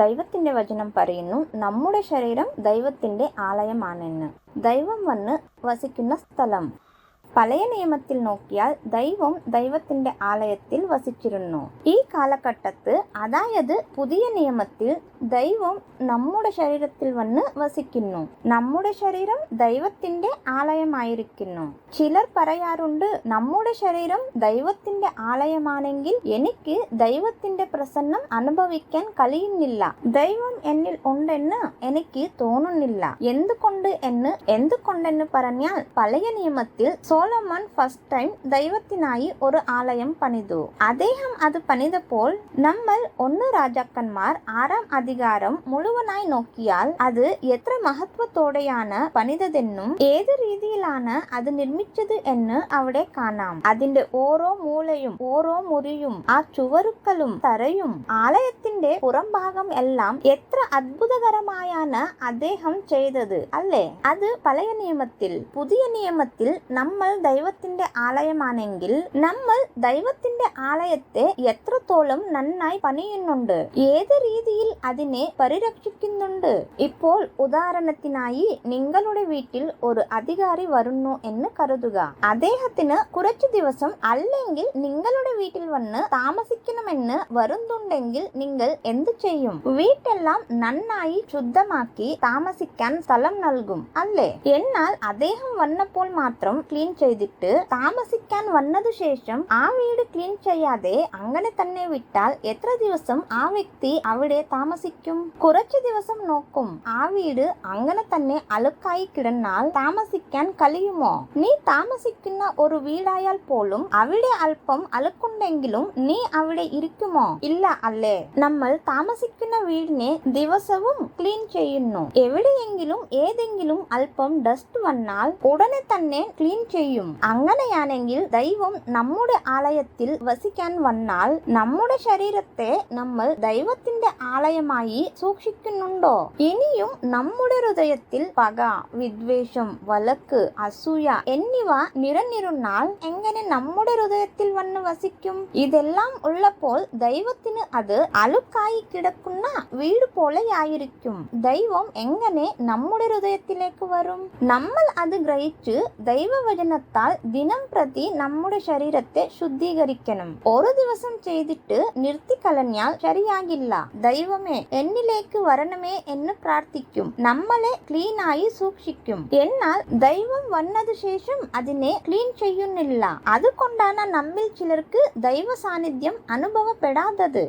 ദൈവത്തിന്റെ വചനം പറയുന്നു, നമ്മുടെ ശരീരം ദൈവത്തിന്റെ ആലയമാണെന്ന്. ദൈവം വന്ന് വസിക്കുന്ന സ്ഥലം. പഴയ നിയമത്തിൽ നോക്കിയാൽ ദൈവത്തിന്റെ ആലയത്തിൽ വസിച്ചിരുന്നു. ഈ കാലഘട്ടത്ത്, അതായത് പുതിയ നിയമത്തിൽ, ദൈവം നമ്മുടെ ശരീരത്തിൽ വന്ന് വസിക്കുന്നു. നമ്മുടെ ശരീരം ദൈവത്തിന്റെ ആലയമായിരിക്കുന്നു. ചിലർ പറയാറുണ്ട്, നമ്മുടെ ശരീരം ദൈവത്തിന്റെ ആലയമാണെങ്കിൽ എനിക്ക് ദൈവത്തിന്റെ പ്രസന്നം അനുഭവിക്കാൻ കഴിയുന്നില്ല, ദൈവം എന്നിൽ ഉണ്ടെന്ന് എനിക്ക് തോന്നുന്നില്ല. എന്തുകൊണ്ടെന്ന് പറഞ്ഞാൽ, പഴയ നിയമത്തിൽ സോളമൻ ഫസ്റ്റ് ടൈം ദൈവത്തിനായി ഒരു ആലയം പണിതു. അദ്ദേഹം അത് പണിതപ്പോൾ നമ്മൾ 1 രാജാക്കന്മാർ 6-ാം അധികാരം മുഴുവനായി നോക്കിയാൽ അത് എത്ര മഹത്വത്തോടെയാണ് പണിതതെന്നും ഏത് രീതിയിലാണ് അത് നിർമ്മിച്ചത് എന്ന് അവിടെ കാണാം. അതിന്റെ ഓരോ മൂലയും ഓരോ മുറിയും ആ ചുവരുക്കളും തറയും ആലയത്തിന്റെ പുറംഭാഗം എല്ലാം എത്ര അത്ഭുതകരമായാണ് അദ്ദേഹം ചെയ്തത് അല്ലേ? അത് പഴയ നിയമത്തിൽ. പുതിയ നിയമത്തിൽ നമ്മൾ ദൈവത്തിന്റെ ആലയമാണെങ്കിൽ നമ്മൾ ദൈവത്തിന്റെ ആലയത്തെ എത്രത്തോളം നന്നായി പണിയുന്നുണ്ട്, ഏത് രീതിയിൽ അതിനെ പരിരക്ഷിക്കുന്നുണ്ട്. ഇപ്പോൾ ഉദാഹരണത്തിനായി നിങ്ങളുടെ വീട്ടിൽ ഒരു അധികാരി വരുന്നു എന്ന് കരുതുക. അദ്ദേഹത്തിന് കുറച്ചു ദിവസം അല്ലെങ്കിൽ നിങ്ങളുടെ വീട്ടിൽ വന്ന് താമസിക്കണമെന്ന് വരുന്നുണ്ടെങ്കിൽ നിങ്ങൾ എന്ത് ചെയ്യും? വീട്ടെല്ലാം നന്നായി ശുദ്ധമാക്കി താമസിക്കാൻ സ്ഥലം നൽകും അല്ലേ? എന്നാൽ അദ്ദേഹം വന്നപ്പോൾ മാത്രം ക്ലീൻ ചെയ്തിട്ട് താമസിക്കാൻ വന്നതു ശേഷം ആ വീട് ക്ലീൻ ചെയ്യാതെ അങ്ങനെ തന്നെ വിട്ടാൽ എത്ര ദിവസം ആ വ്യക്തി അവിടെ താമസിക്കും? കുറച്ചു ദിവസം നോക്കും. ആ വീട് അങ്ങനെ തന്നെ അഴുക്കായി കിടന്നാൽ താമസിക്കാൻ കഴിയുമോ? നീ താമസിക്കുന്ന ഒരു വീടായാൽ പോലും അവിടെ അല്പം അഴുക്കുണ്ടെങ്കിലും നീ അവിടെ ഇരിക്കുമോ? ഇല്ല അല്ലേ? നമ്മൾ താമസിക്കുന്ന വീടിനെ ദിവസവും ക്ലീൻ ചെയ്യുന്നു. എവിടെയെങ്കിലും ഏതെങ്കിലും അല്പം ഡസ്റ്റ് വന്നാൽ ഉടനെ തന്നെ ക്ലീൻ ചെയ്യും. അങ്ങനെയാണെങ്കിൽ ദൈവം നമ്മുടെ ആലയത്തിൽ വസിക്കാൻ വന്നാൽ നമ്മുടെ ശരീരത്തെ നമ്മൾ ദൈവത്തിന്റെ ആലയമായി സൂക്ഷിക്കുന്നുണ്ടോ? ഇനിയും നമ്മുടെ ഹൃദയത്തിൽ പക, വിദ്വേഷം, വഴക്ക്, അസൂയ എന്നിവ നിറഞ്ഞിരുന്നാൽ എങ്ങനെ നമ്മുടെ ഹൃദയത്തിൽ വന്ന് വസിക്കും? ഇതെല്ലാം ഉള്ളപ്പോൾ ദൈവത്തിന് അത് അഴുക്കായി കിടക്കുന്ന വീട് പോലെയായിരിക്കും. ദൈവം എങ്ങനെ നമ്മുടെ ഹൃദയത്തിലേക്ക് വരും? നമ്മൾ അത് ഗ്രഹിച്ച് ദൈവവചനത്താൽ ദിനം പ്രതി നമ്മുടെ ശരീരത്തെ ശുദ്ധീകരിക്കണം. ഒരു ദിവസം ചെയ്തിട്ട് നിർത്തിക്കളഞ്ഞാൽ ശരിയാകില്ല. ദൈവമേ, എന്നിലേക്ക് വരണമേ എന്ന് പ്രാർത്ഥിക്കും. നമ്മളെ ക്ലീനായി സൂക്ഷിക്കും. എന്നാൽ ദൈവം വന്നതു ശേഷം അതിനെ ക്ലീൻ ചെയ്യുന്നില്ല. അതുകൊണ്ടാണ് നമ്മിൽ ചിലർക്ക് ദൈവ സാന്നിധ്യം അനുഭവപ്പെടാത്തത്.